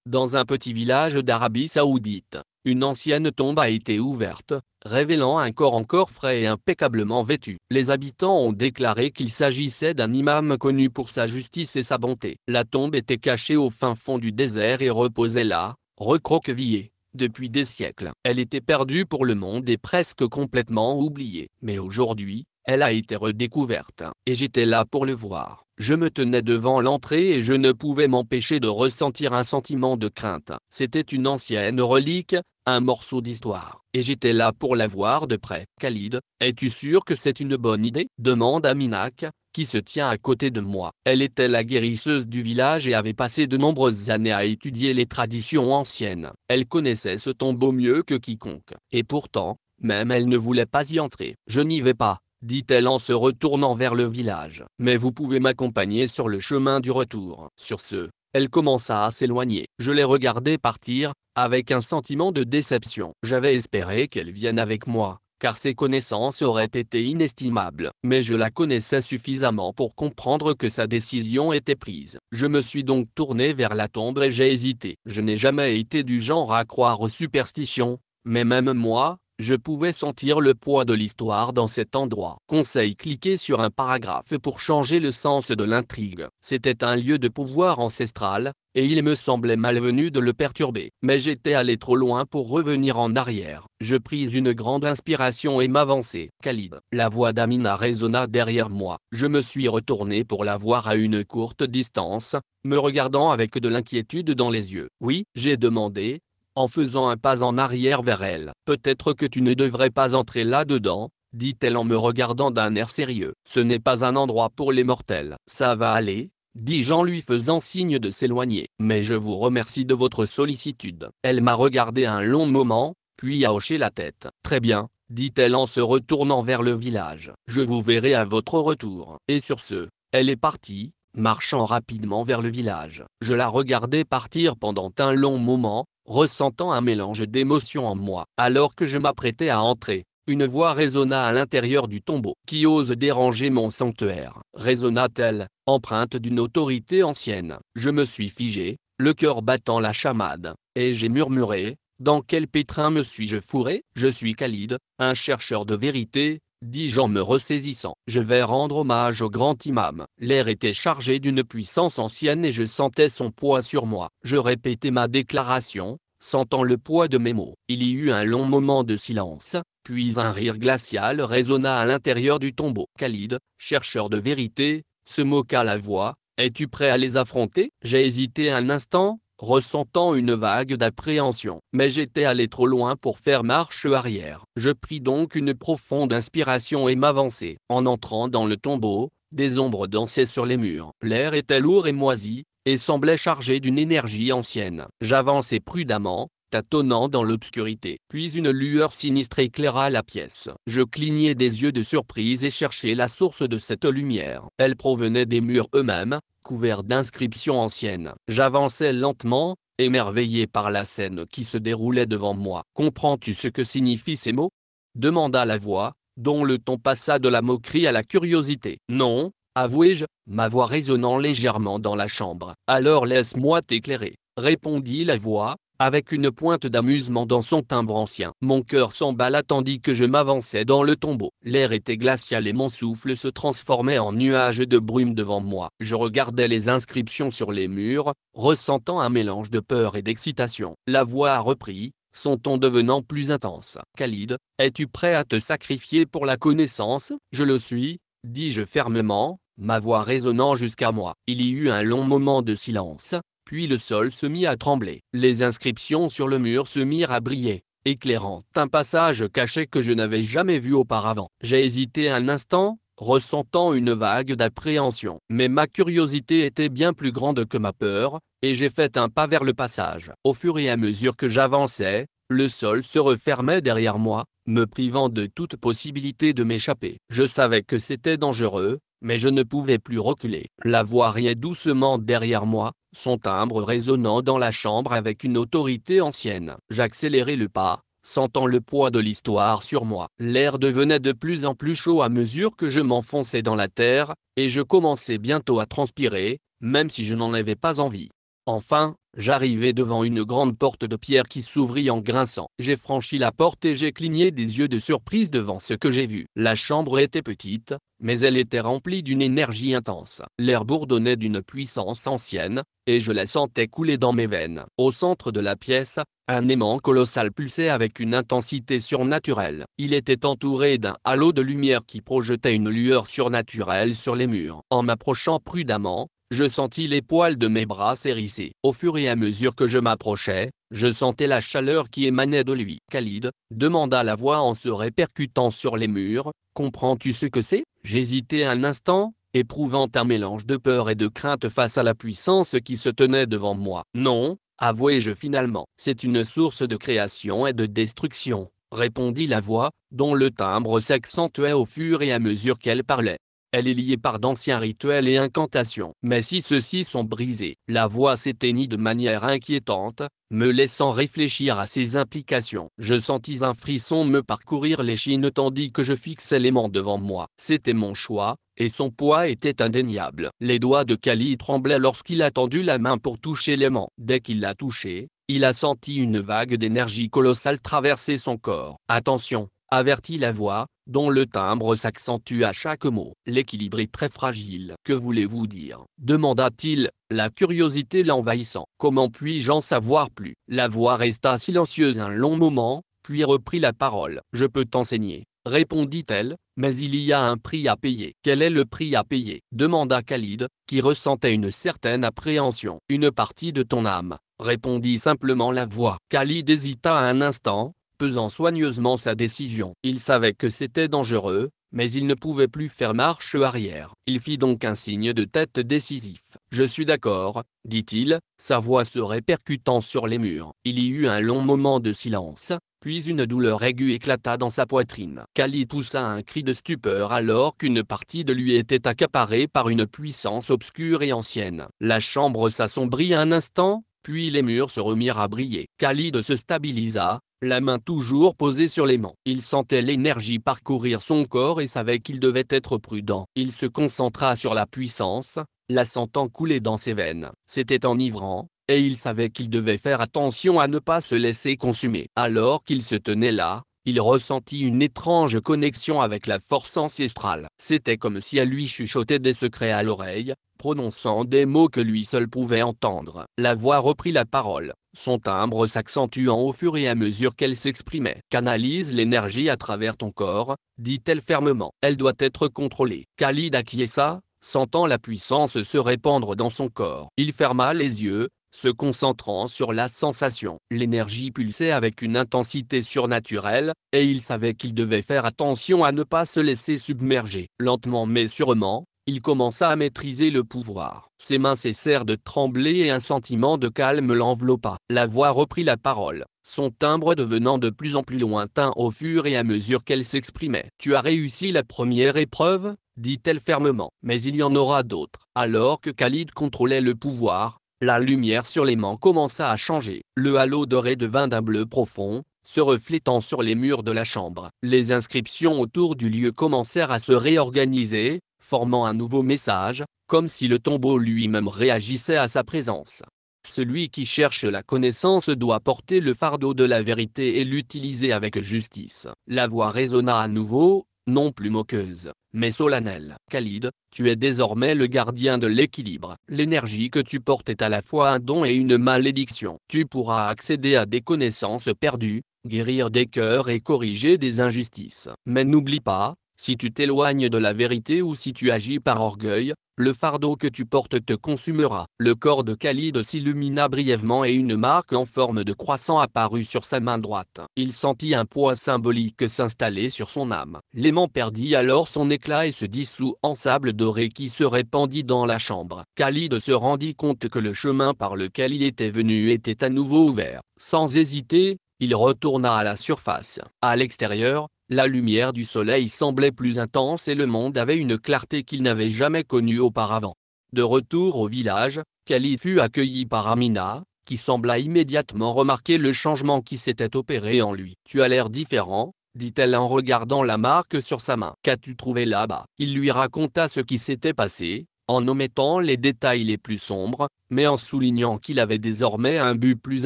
Dans un petit village d'Arabie Saoudite, une ancienne tombe a été ouverte, révélant un corps encore frais et impeccablement vêtu. Les habitants ont déclaré qu'il s'agissait d'un imam connu pour sa justice et sa bonté. La tombe était cachée au fin fond du désert et reposait là, recroquevillée, depuis des siècles. Elle était perdue pour le monde et presque complètement oubliée. Mais aujourd'hui, elle a été redécouverte, et j'étais là pour le voir. Je me tenais devant l'entrée et je ne pouvais m'empêcher de ressentir un sentiment de crainte. C'était une ancienne relique, un morceau d'histoire, et j'étais là pour la voir de près. « Khalid, es-tu sûr que c'est une bonne idée ?» demande Aminak, qui se tient à côté de moi. Elle était la guérisseuse du village et avait passé de nombreuses années à étudier les traditions anciennes. Elle connaissait ce tombeau mieux que quiconque, et pourtant, même elle ne voulait pas y entrer. « Je n'y vais pas, » dit-elle en se retournant vers le village. « Mais vous pouvez m'accompagner sur le chemin du retour. » Sur ce, elle commença à s'éloigner. Je l'ai regardée partir, avec un sentiment de déception. J'avais espéré qu'elle vienne avec moi, car ses connaissances auraient été inestimables. Mais je la connaissais suffisamment pour comprendre que sa décision était prise. Je me suis donc tourné vers la tombe et j'ai hésité. Je n'ai jamais été du genre à croire aux superstitions, mais même moi, je pouvais sentir le poids de l'histoire dans cet endroit. Conseil: cliquez sur un paragraphe pour changer le sens de l'intrigue. C'était un lieu de pouvoir ancestral, et il me semblait malvenu de le perturber. Mais j'étais allé trop loin pour revenir en arrière. Je pris une grande inspiration et m'avançai. « Khalid !» La voix d'Amina résonna derrière moi. Je me suis retourné pour la voir à une courte distance, me regardant avec de l'inquiétude dans les yeux. « Oui ?» j'ai demandé, en faisant un pas en arrière vers elle. « Peut-être que tu ne devrais pas entrer là-dedans, » dit-elle en me regardant d'un air sérieux. « Ce n'est pas un endroit pour les mortels. »« Ça va aller, » dis-je en lui faisant signe de s'éloigner. « Mais je vous remercie de votre sollicitude. » Elle m'a regardé un long moment, puis a hoché la tête. « Très bien, » dit-elle en se retournant vers le village. « Je vous verrai à votre retour. » Et sur ce, elle est partie, marchant rapidement vers le village. Je la regardais partir pendant un long moment, ressentant un mélange d'émotions en moi. Alors que je m'apprêtais à entrer, une voix résonna à l'intérieur du tombeau. « Qui ose déranger mon sanctuaire ?» résonna-t-elle, empreinte d'une autorité ancienne. Je me suis figé, le cœur battant la chamade, et j'ai murmuré: « Dans quel pétrin me suis-je fourré ? Je suis Khalid, un chercheur de vérité, » dis-je en me ressaisissant. « Je vais rendre hommage au grand imam. » L'air était chargé d'une puissance ancienne et je sentais son poids sur moi. Je répétais ma déclaration, sentant le poids de mes mots. Il y eut un long moment de silence, puis un rire glacial résonna à l'intérieur du tombeau. « Khalid, chercheur de vérité ?» se moqua la voix. « Es-tu prêt à les affronter ?» J'ai hésité un instant, ressentant une vague d'appréhension. Mais j'étais allé trop loin pour faire marche arrière. Je pris donc une profonde inspiration et m'avançai. En entrant dans le tombeau, des ombres dansaient sur les murs. L'air était lourd et moisi, et semblait chargé d'une énergie ancienne. J'avançai prudemment, tâtonnant dans l'obscurité. Puis une lueur sinistre éclaira la pièce. Je clignai des yeux de surprise et cherchai la source de cette lumière. Elle provenait des murs eux-mêmes, couverts d'inscriptions anciennes. J'avançais lentement, émerveillé par la scène qui se déroulait devant moi. « Comprends-tu ce que signifient ces mots ?» demanda la voix, dont le ton passa de la moquerie à la curiosité. « Non, » avouai-je, ma voix résonnant légèrement dans la chambre. « Alors laisse-moi t'éclairer, » répondit la voix, avec une pointe d'amusement dans son timbre ancien. Mon cœur s'emballa tandis que je m'avançais dans le tombeau. L'air était glacial et mon souffle se transformait en nuage de brume devant moi. Je regardais les inscriptions sur les murs, ressentant un mélange de peur et d'excitation. La voix a repris, son ton devenant plus intense. « Khalid, es-tu prêt à te sacrifier pour la connaissance ?» « Je le suis, » dis-je fermement, ma voix résonnant jusqu'à moi. Il y eut un long moment de silence. Puis le sol se mit à trembler. Les inscriptions sur le mur se mirent à briller, éclairant un passage caché que je n'avais jamais vu auparavant. J'ai hésité un instant, ressentant une vague d'appréhension. Mais ma curiosité était bien plus grande que ma peur, et j'ai fait un pas vers le passage. Au fur et à mesure que j'avançais, le sol se refermait derrière moi, me privant de toute possibilité de m'échapper. Je savais que c'était dangereux, mais je ne pouvais plus reculer. La voix riait doucement derrière moi, son timbre résonnant dans la chambre avec une autorité ancienne. J'accélérai le pas, sentant le poids de l'histoire sur moi. L'air devenait de plus en plus chaud à mesure que je m'enfonçais dans la terre, et je commençais bientôt à transpirer, même si je n'en avais pas envie. Enfin, J'arrivai devant une grande porte de pierre qui s'ouvrit en grinçant. J'ai franchi la porte et j'ai cligné des yeux de surprise devant ce que j'ai vu. La chambre était petite, mais elle était remplie d'une énergie intense. L'air bourdonnait d'une puissance ancienne, et je la sentais couler dans mes veines. Au centre de la pièce, un aimant colossal pulsait avec une intensité surnaturelle. Il était entouré d'un halo de lumière qui projetait une lueur surnaturelle sur les murs. En m'approchant prudemment, je sentis les poils de mes bras s'hérisser. Au fur et à mesure que je m'approchais, je sentais la chaleur qui émanait de lui. « Khalid ?» demanda la voix en se répercutant sur les murs, « comprends-tu ce que c'est ?» J'hésitai un instant, éprouvant un mélange de peur et de crainte face à la puissance qui se tenait devant moi. « Non, avouai-je finalement. C'est une source de création et de destruction, répondit la voix, dont le timbre s'accentuait au fur et à mesure qu'elle parlait. Elle est liée par d'anciens rituels et incantations. Mais si ceux-ci sont brisés, la voix s'éteignit de manière inquiétante, me laissant réfléchir à ses implications. Je sentis un frisson me parcourir l'échine tandis que je fixais l'aimant devant moi. C'était mon choix, et son poids était indéniable. Les doigts de Khalid tremblaient lorsqu'il a tendu la main pour toucher l'aimant. Dès qu'il l'a touché, il a senti une vague d'énergie colossale traverser son corps. « Attention !» avertit la voix, dont le timbre s'accentue à chaque mot. « L'équilibre est très fragile. »« Que voulez-vous dire ?» demanda-t-il, la curiosité l'envahissant. « Comment puis-je en savoir plus ?» La voix resta silencieuse un long moment, puis reprit la parole. « Je peux t'enseigner, » répondit-elle, « mais il y a un prix à payer. »« Quel est le prix à payer ?» demanda Khalid, qui ressentait une certaine appréhension. « Une partie de ton âme, » répondit simplement la voix. Khalid hésita un instant, pesant soigneusement sa décision. Il savait que c'était dangereux, mais il ne pouvait plus faire marche arrière. Il fit donc un signe de tête décisif. « Je suis d'accord, » dit-il, sa voix se répercutant sur les murs. Il y eut un long moment de silence, puis une douleur aiguë éclata dans sa poitrine. Khalid poussa un cri de stupeur alors qu'une partie de lui était accaparée par une puissance obscure et ancienne. La chambre s'assombrit un instant, puis les murs se remirent à briller. Khalid se stabilisa, la main toujours posée sur l'aimant. Il sentait l'énergie parcourir son corps et savait qu'il devait être prudent. Il se concentra sur la puissance, la sentant couler dans ses veines. C'était enivrant, et il savait qu'il devait faire attention à ne pas se laisser consumer. Alors qu'il se tenait là, il ressentit une étrange connexion avec la force ancestrale. C'était comme si elle lui chuchotait des secrets à l'oreille, prononçant des mots que lui seul pouvait entendre. La voix reprit la parole, son timbre s'accentuant au fur et à mesure qu'elle s'exprimait. « Canalise l'énergie à travers ton corps, » dit-elle fermement. « Elle doit être contrôlée. » Khalid acquiesça, sentant la puissance se répandre dans son corps. Il ferma les yeux, se concentrant sur la sensation. L'énergie pulsait avec une intensité surnaturelle, et il savait qu'il devait faire attention à ne pas se laisser submerger. Lentement mais sûrement, il commença à maîtriser le pouvoir. Ses mains cessèrent de trembler et un sentiment de calme l'enveloppa. La voix reprit la parole, son timbre devenant de plus en plus lointain au fur et à mesure qu'elle s'exprimait. « Tu as réussi la première épreuve ?» dit-elle fermement. « Mais il y en aura d'autres. » Alors que Khalid contrôlait le pouvoir, la lumière sur l'aimant commença à changer. Le halo doré devint d'un bleu profond, se reflétant sur les murs de la chambre. Les inscriptions autour du lieu commencèrent à se réorganiser, formant un nouveau message, comme si le tombeau lui-même réagissait à sa présence. Celui qui cherche la connaissance doit porter le fardeau de la vérité et l'utiliser avec justice. La voix résonna à nouveau, non plus moqueuse, mais solennelle. « Khalid, tu es désormais le gardien de l'équilibre. L'énergie que tu portes est à la fois un don et une malédiction. Tu pourras accéder à des connaissances perdues, guérir des cœurs et corriger des injustices. Mais n'oublie pas, si tu t'éloignes de la vérité ou si tu agis par orgueil, le fardeau que tu portes te consumera. » Le corps de Khalid s'illumina brièvement et une marque en forme de croissant apparut sur sa main droite. Il sentit un poids symbolique s'installer sur son âme. L'aimant perdit alors son éclat et se dissout en sable doré qui se répandit dans la chambre. Khalid se rendit compte que le chemin par lequel il était venu était à nouveau ouvert. Sans hésiter, il retourna à la surface. À l'extérieur, la lumière du soleil semblait plus intense et le monde avait une clarté qu'il n'avait jamais connue auparavant. De retour au village, Khalid fut accueilli par Amina, qui sembla immédiatement remarquer le changement qui s'était opéré en lui. « Tu as l'air différent, » dit-elle en regardant la marque sur sa main. « Qu'as-tu trouvé là-bas ?» Il lui raconta ce qui s'était passé, en omettant les détails les plus sombres, mais en soulignant qu'il avait désormais un but plus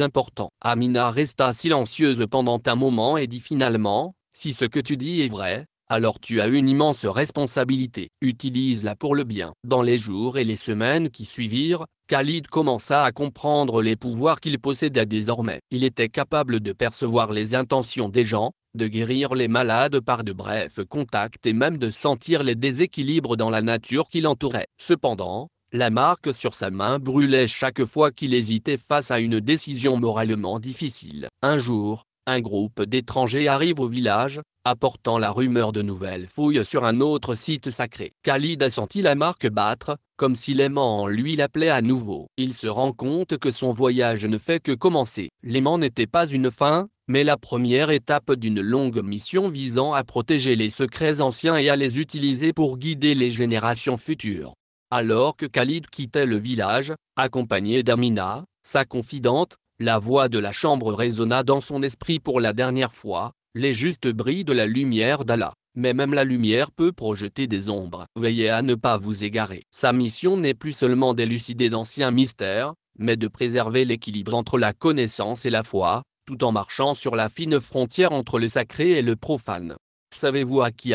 important. Amina resta silencieuse pendant un moment et dit finalement, « Si ce que tu dis est vrai, alors tu as une immense responsabilité. Utilise-la pour le bien. » Dans les jours et les semaines qui suivirent, Khalid commença à comprendre les pouvoirs qu'il possédait désormais. Il était capable de percevoir les intentions des gens, de guérir les malades par de brefs contacts et même de sentir les déséquilibres dans la nature qui l'entourait. Cependant, la marque sur sa main brûlait chaque fois qu'il hésitait face à une décision moralement difficile. Un jour, un groupe d'étrangers arrive au village, apportant la rumeur de nouvelles fouilles sur un autre site sacré. Khalid a senti la marque battre, comme si l'aimant en lui l'appelait à nouveau. Il se rend compte que son voyage ne fait que commencer. L'aimant n'était pas une fin, mais la première étape d'une longue mission visant à protéger les secrets anciens et à les utiliser pour guider les générations futures. Alors que Khalid quittait le village, accompagné d'Amina, sa confidente, la voix de la chambre résonna dans son esprit pour la dernière fois, les justes bris de la lumière d'Allah. Mais même la lumière peut projeter des ombres. Veillez à ne pas vous égarer. Sa mission n'est plus seulement d'élucider d'anciens mystères, mais de préserver l'équilibre entre la connaissance et la foi, tout en marchant sur la fine frontière entre le sacré et le profane. Savez-vous à qui